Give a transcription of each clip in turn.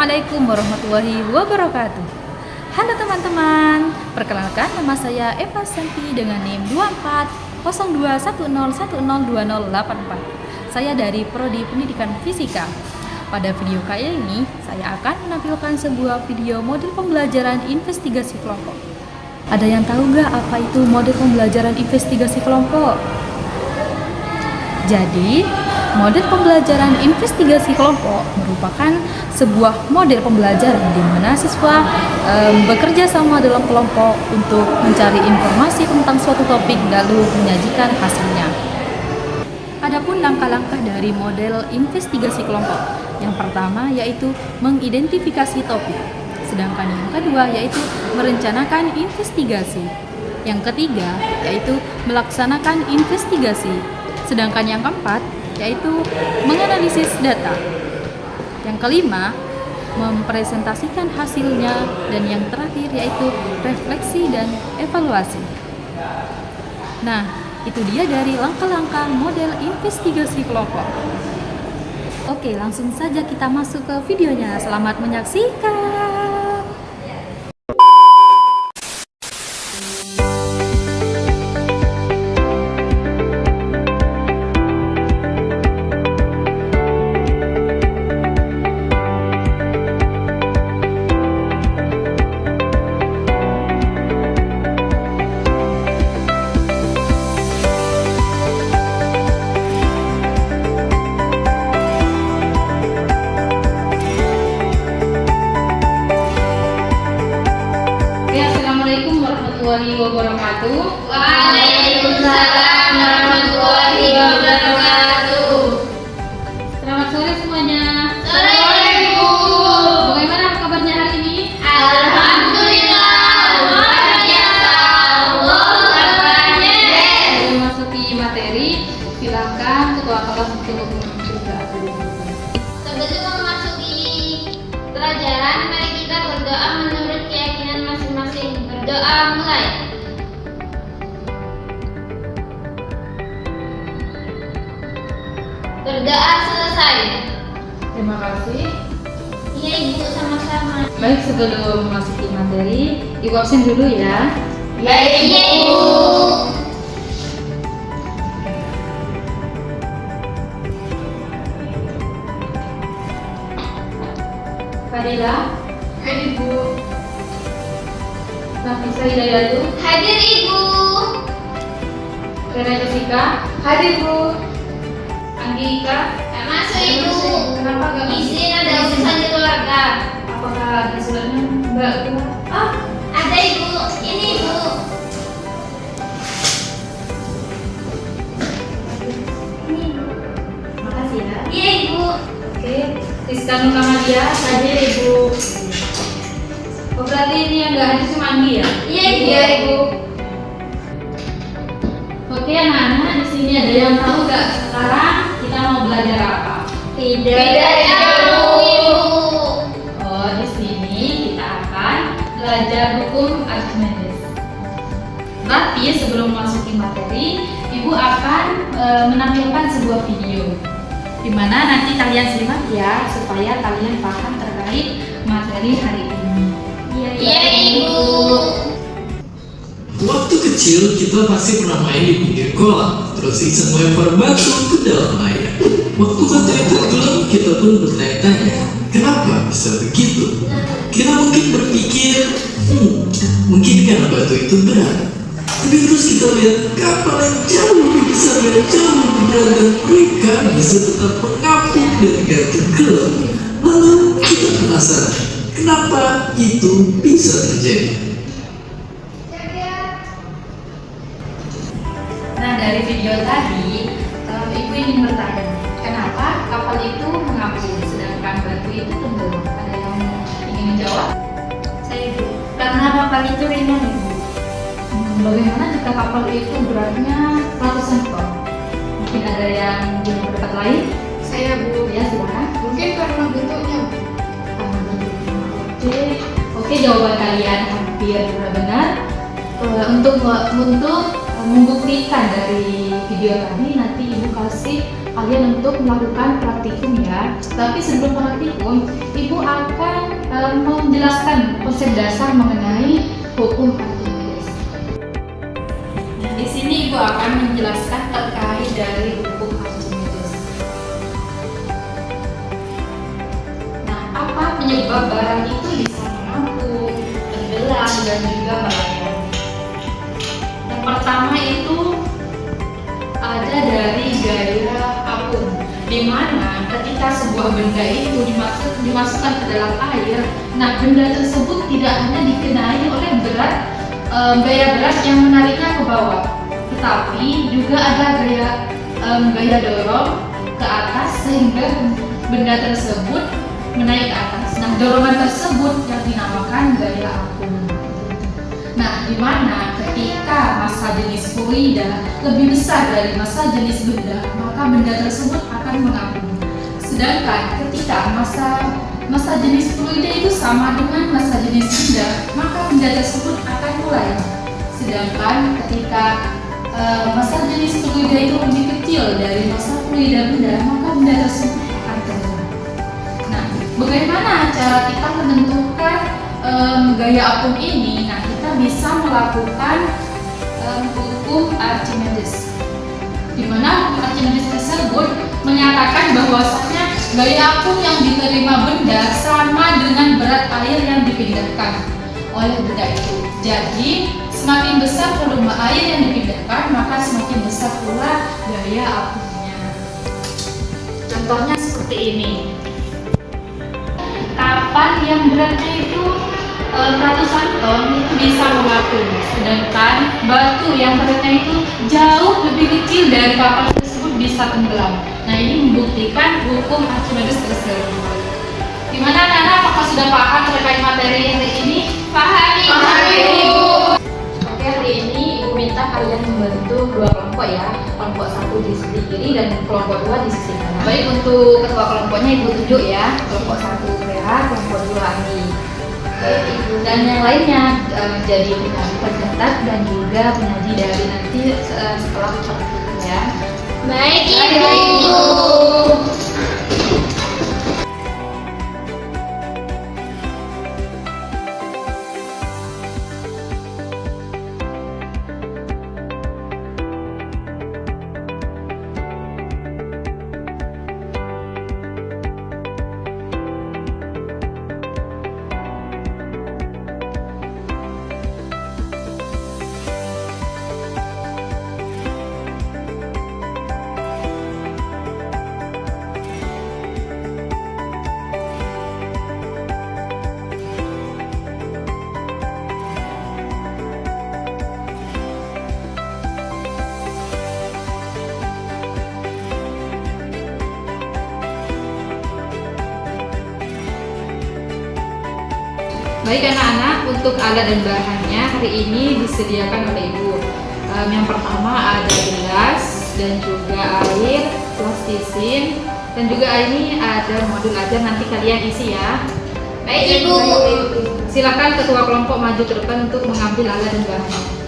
Assalamualaikum warahmatullahi wabarakatuh. Halo teman-teman, perkenalkan nama saya Eva Santi dengan NIM 240210102084. Saya dari Prodi Pendidikan Fisika. Pada video kali ini, saya akan menampilkan sebuah video model pembelajaran investigasi kelompok. Ada yang tahu nggak apa itu model pembelajaran investigasi kelompok? Jadi, model pembelajaran investigasi kelompok merupakan sebuah model pembelajaran di mana siswa bekerja sama dalam kelompok untuk mencari informasi tentang suatu topik lalu menyajikan hasilnya. Adapun langkah-langkah dari model investigasi kelompok, yang pertama yaitu mengidentifikasi topik, sedangkan yang kedua yaitu merencanakan investigasi, yang ketiga yaitu melaksanakan investigasi, sedangkan yang keempat yaitu menganalisis data. Yang kelima, mempresentasikan hasilnya, dan yang terakhir yaitu refleksi dan evaluasi. Nah, itu dia dari langkah-langkah model investigasi kelompok. Oke, langsung saja kita masuk ke videonya. Selamat menyaksikan. Assalamualaikum warahmatullahi wabarakatuh. Waalaikumsalam warahmatullahi wabarakatuh. Selamat sore semuanya. Sore Ibu. Bagaimana kabarnya hari ini? Alhamdulillah luar biasa. Allahu Akbar. Sebelum masuki materi, silakan ketua kelas untuk membuka. Sebelum memasuki pelajaran, mari kita berdoa menurut keyakinan masing-masing. Berdoa mulai. Berdoa selesai. Terima kasih. Iya Ibu, sama-sama. Baik, sebelum memasuki materi, Ibu absen dulu ya. Baik Ibu. Fadila. Hadir Bu. Nafisa Hidayatu. Hadir Ibu. Rena Jessica. Hadir Bu. Anggika. Tak masuk Ibu. Kenapa gak Izin ada urusan di keluarga. Apakah ada suratnya Mbak? Oh, ada Ibu. Ini Ibu. Ini Ibu. Makasih ya. Iya Ibu. Oke, Rizka Nurkamadia. Hadir Ibu. Oh, berarti ini yang nggak hadir cuma Anggi ya? Iya Ibu. Iya Ibu. Oke anak-anak, di sini ada yang tahu nggak sekarang kita mau belajar apa? Tidak tahu Ibu. Oh, di sini kita akan belajar hukum Archimedes. Berarti sebelum memasuki materi, Ibu akan menampilkan sebuah video di mana nanti kalian simak ya supaya kalian paham terkait materi hari ini. Iya Ibu. Waktu kecil kita pasti pernah main di pinggir kolam, terus iseng lempar batu ke dalam air. Waktu materi tenggelam, kita pun bertanya-tanya, kenapa bisa begitu? Kita mungkin berpikir, mungkin karena batu itu berat. Tapi terus kita lihat kapal yang jauh lebih besar dan jauh lebih berat dan mereka bisa tetap mengapung dan gak tenggelam. Lalu kita penasaran, kenapa itu bisa terjadi? Nah, dari video tadi, Ibu ingin bertanya, kenapa kapal itu mengapung sedangkan batu itu tenggelam? Ada yang ingin menjawab? Saya Ibu. Karena kapal itu ringan Ibu. Bagaimana jika kapal itu beratnya ratusan ton? Mungkin ada yang punya pendapat lain? Saya Bu, Ya, silakan. mungkin karena bentuknya. Oke, jawaban kalian hampir benar. Untuk membuktikan dari video tadi, nanti Ibu kasih kalian untuk melakukan praktikum ya. Tapi sebelum praktikum, Ibu akan menjelaskan konsep dasar mengenai hukum Archimedes. Nah, di sini Ibu akan menjelaskan terkait dari hukum Archimedes. Nah, apa penyebab barang itu bisa mengapung, tenggelam, dan juga melayang? Yang pertama itu ada dari gairah apung, di mana ketika sebuah benda itu dimasukkan ke dalam air, nah benda tersebut tidak hanya dikenai oleh gaya berat yang menariknya ke bawah, tetapi juga ada gaya dorong ke atas sehingga benda tersebut menaik ke atas. Nah, dorongan tersebut yang dinamakan gaya apung. Nah, di mana ketika massa jenis fluida lebih besar dari massa jenis benda, maka benda tersebut akan mengapung. Sedangkan ketika massa jenis fluida itu sama dengan massa jenis benda, maka benda tersebut akan melayang. Sedangkan ketika massa jenis fluida itu lebih kecil dari massa fluida benda, maka benda tersebut akan tenggelam. Nah, bagaimana cara kita menentukan gaya apung ini? Nah, kita bisa melakukan hukum Archimedes, di mana hukum Archimedes tersebut menyatakan bahwasanya gaya apung yang diterima benda sama dengan berat air yang dipindahkan oleh benda itu. Jadi, semakin besar volume air yang dipindahkan, maka semakin besar pula gaya apungnya. Contohnya seperti ini. Kapal yang beratnya itu ratusan ton itu bisa mengapung, sedangkan batu yang beratnya itu jauh lebih kecil dari kapal tersebut bisa tenggelam. Nah, ini membuktikan hukum Archimedes tersebut. Gimana anak-anak, apakah sudah paham terkait materi hari ini? Paham Ibu. Oke, hari ini Ibu minta kalian membentuk dua kelompok ya, kelompok satu di sisi kiri dan kelompok dua di sisi kanan. Baik, untuk ketua kelompoknya Ibu tunjuk ya, kelompok satu Vera, kelompok dua Andi. Dan yang lainnya jadi pencatat dan juga penyaji dari nanti setelah praktikum ya. Baik, Ibu. Baik anak-anak, untuk alat dan bahannya hari ini disediakan oleh Ibu. Yang pertama ada gelas dan juga air, plastisin, dan juga ini ada modul ajar, nanti kalian isi ya. Baik, Ibu. Silakan ketua kelompok maju ke depan untuk mengambil alat dan bahannya.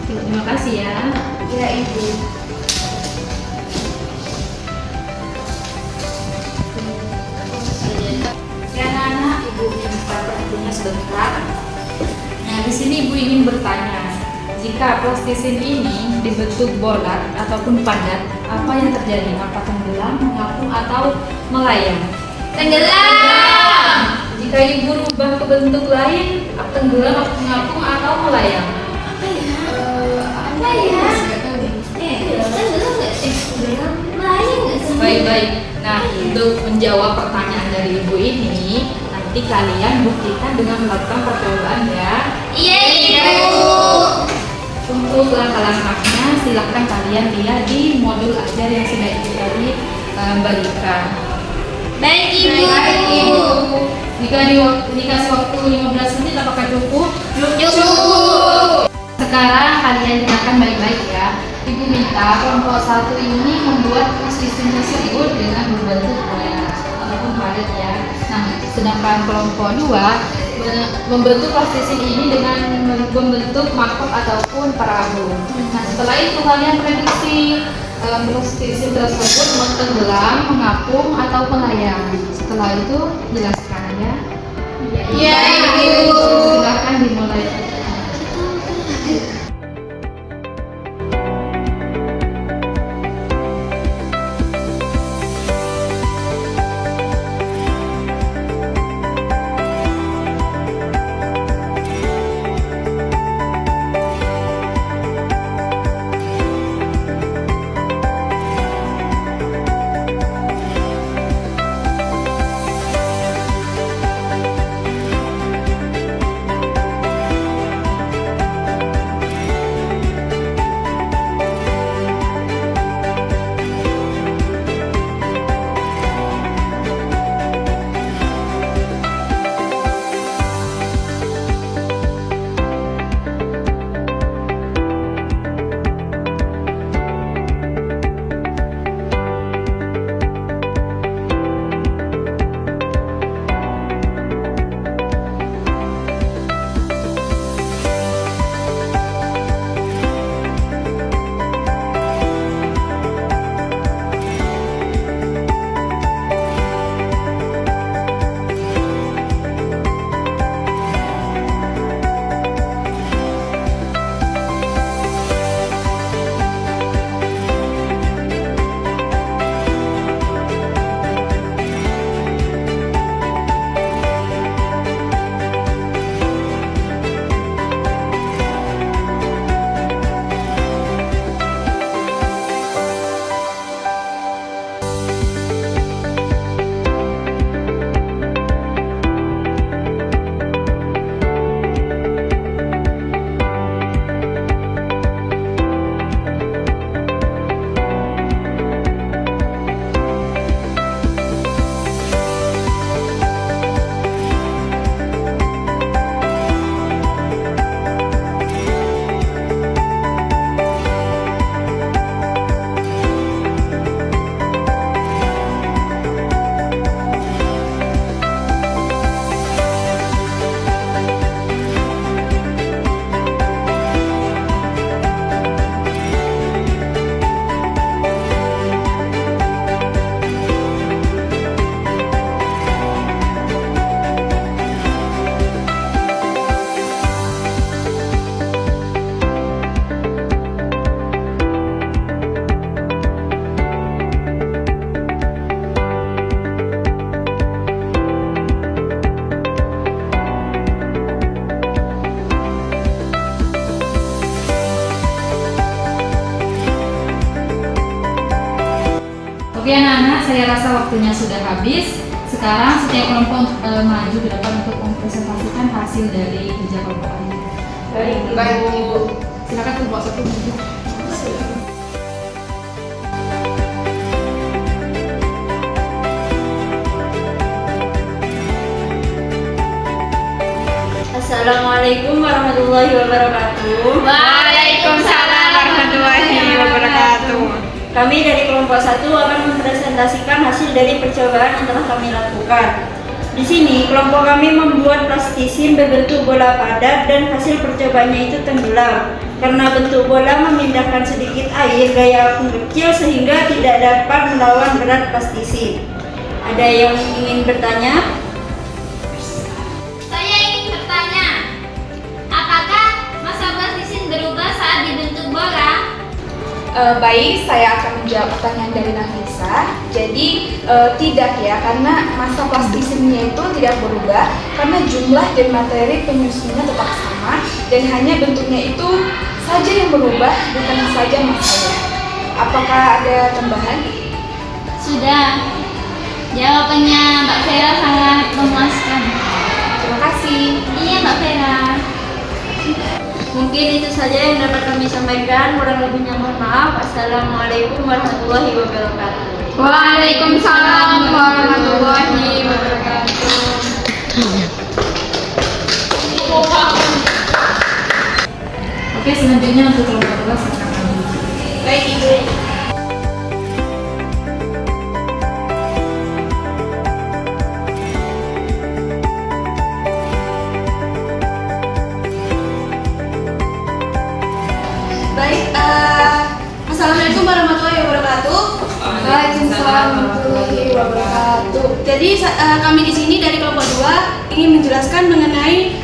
Terima kasih ya. Ya, Ibu. Ya anak-anak, Ibu minta perhatiannya sebentar. Nah, di sini Ibu ingin bertanya, jika plastisin ini dibentuk bulat ataupun padat, apa yang terjadi? Apa tenggelam, mengapung, atau melayang? Tenggelam. Jika Ibu rubah ke bentuk lain, tenggelam, mengapung, atau melayang? Apa ya? Tenggelam nggak sih? Melayang nggak sih? Baik-baik. Nah, untuk menjawab pertanyaan dari Ibu ini, nanti kalian buktikan dengan melakukan percobaan ya. Iya, Ibu. Untuk langkah-langkahnya, silakan kalian lihat di modul ajar yang sudah Ibu tadi bagikan. Baik, Ibu. Baik, Ibu. Jika dikasih waktu 15 menit apakah cukup? Cukup. Sekarang kalian dengarkan baik-baik ya. Ibu minta kelompok 1 ini membuat sistem tersebut dengan membentuk bola ataupun padat ya. Nah, sedangkan kelompok 2 membentuk plastisin ini dengan membentuk mangkok ataupun perahu. Nah, setelah itu kalian prediksi plastisin tersebut mau tenggelam, mengapung atau melayang. Setelah itu jelaskan ya. Iya, Ibu. Silakan dimulai. Oke anak-anak, saya rasa waktunya sudah habis. Sekarang setiap kelompok maju ke depan untuk mempresentasikan hasil dari kerja kelompok kalian. Baik, Bu. Silakan kelompok 1 maju. Assalamualaikum warahmatullahi wabarakatuh. Waalaikumsalam warahmatullahi wabarakatuh. Kami dari kelompok 1 akan mempresentasikan hasil dari percobaan yang telah kami lakukan. Di sini kelompok kami membuat plastisin berbentuk bola padat dan hasil percobaannya itu tenggelam karena bentuk bola memindahkan sedikit air gaya apung kecil sehingga tidak dapat melawan berat plastisin. Ada yang ingin bertanya? Saya ingin bertanya, apakah massa plastisin berubah saat dibentuk bola? Baik, saya akan menjawab pertanyaan dari Nafisa. Jadi tidak ya, karena massa plastisinnya itu tidak berubah karena jumlah dan materi penyusunnya tetap sama dan hanya bentuknya itu saja yang berubah, bukan saja massanya. Apakah ada tambahan? Sudah. Jawabannya Mbak Vera sangat memuaskan. Terima kasih. Iya Mbak Vera. Mungkin itu saja yang dapat kami sampaikan. Kurang lebihnya mohon maaf. Assalamualaikum warahmatullahi wabarakatuh. Waalaikumsalam warahmatullahi wabarakatuh. Oke, selanjutnya untuk kelompok 2 silakan. Baik Ibu. Baik, Assalamualaikum warahmatullahi wabarakatuh. Waalaikumsalam warahmatullahi wabarakatuh. Jadi kami di sini dari kelompok 2 ingin menjelaskan mengenai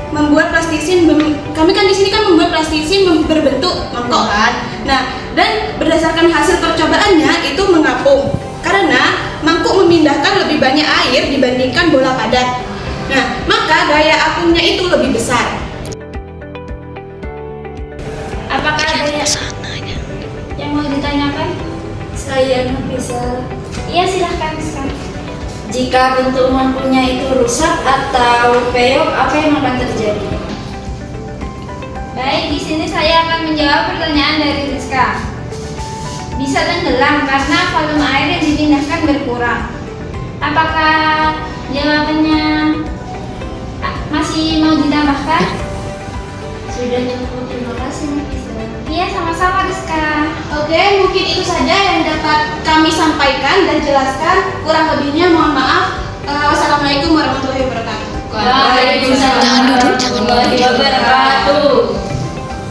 membuat plastisin. Kami kan di sini kan membuat plastisin berbentuk mangkok kan. Nah, dan berdasarkan hasil percobaannya itu mengapung. Karena mangkuk memindahkan lebih banyak air dibandingkan bola padat. Nah, maka gaya apungnya itu lebih besar. Apakah ada yang mau ditanyakan? Saya bisa. Iya, silahkan sekarang. Jika bentuk mangkuknya itu rusak atau peyok, apa yang akan terjadi? Baik, di sini saya akan menjawab pertanyaan dari Rizka. Bisa tenggelam karena volume air yang dipindahkan berkurang. Apakah jawabannya masih mau ditambahkan? Sudah cukup, terima kasih Nafisa. Iya, sama-sama Rizka. Oke, mungkin itu saja yang dapat kami sampaikan dan jelaskan. Kurang lebihnya mohon maaf. Wassalamualaikum warahmatullahi wabarakatuh. Waalaikumsalam warahmatullahi wabarakatuh.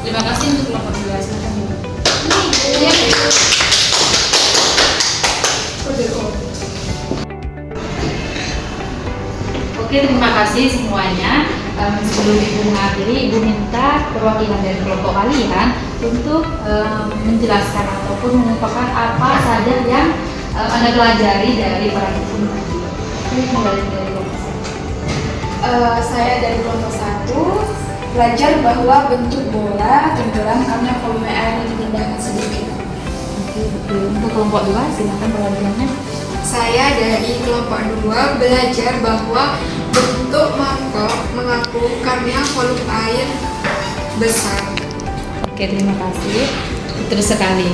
Terima kasih untuk kelompok 2 silakan. Oke, terima kasih semuanya. Sebelum Ibu mengakhiri, Ibu minta perwakilan dari kelompok kalian untuk menjelaskan ataupun mengungkapkan apa saja yang Anda pelajari dari praktikum tadi. Oke, kembali dari kelompok 1. Saya dari kelompok 1 belajar bahwa bentuk bola tenggelam karena volume air yang dipindahkan sedikit. Oke, betul. Untuk kelompok 2, silakan perwakilannya. Saya dari kelompok 2 belajar bahwa bentuk mangkok mengapung karena volume air besar. Oke, terima kasih. Betul sekali.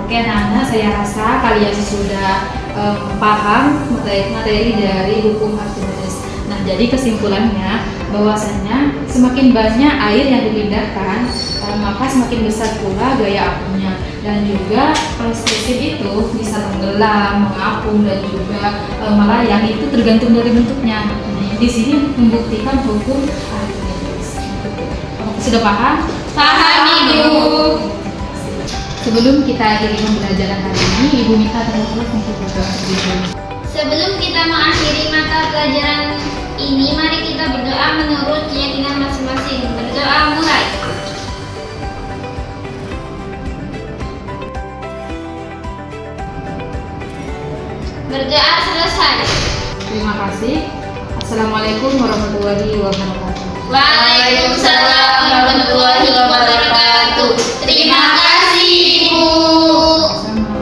Oke, anak-anak, saya rasa kalian sudah paham materi dari hukum Archimedes. Nah, jadi kesimpulannya bahwasanya semakin banyak air yang dipindahkan, maka semakin besar pula gaya apungnya. Dan juga plastisin itu bisa tenggelam, mengapung, dan juga melayang, itu tergantung dari bentuknya. Nah, di sini membuktikan hukum Archimedes. Apakah sudah paham? Paham, Ibu. Sebelum kita akhiri pembelajaran hari ini, Ibu minta teman-teman untuk berdoa terlebih dahulu. Sebelum kita mengakhiri mata pelajaran ini, mari kita berdoa menurut keyakinan masing-masing. Berdoa mulai. Berdoa selesai. Terima kasih. Assalamualaikum warahmatullahi wabarakatuh. Waalaikumsalam warahmatullahi wabarakatuh. Terima kasih, Ibu. Sama.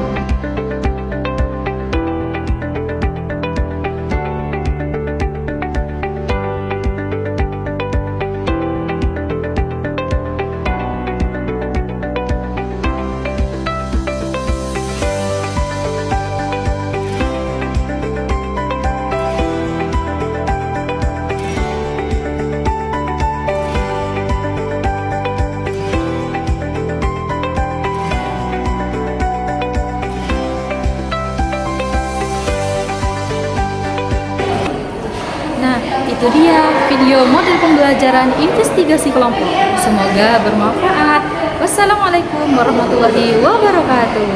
Nah, itu dia video model pembelajaran investigasi kelompok. Semoga bermanfaat. Wassalamualaikum warahmatullahi wabarakatuh.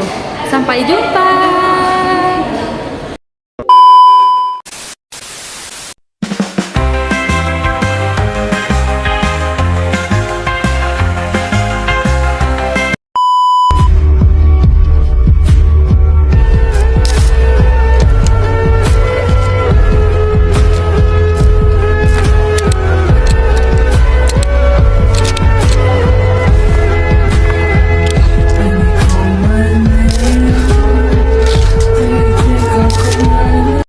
Sampai jumpa.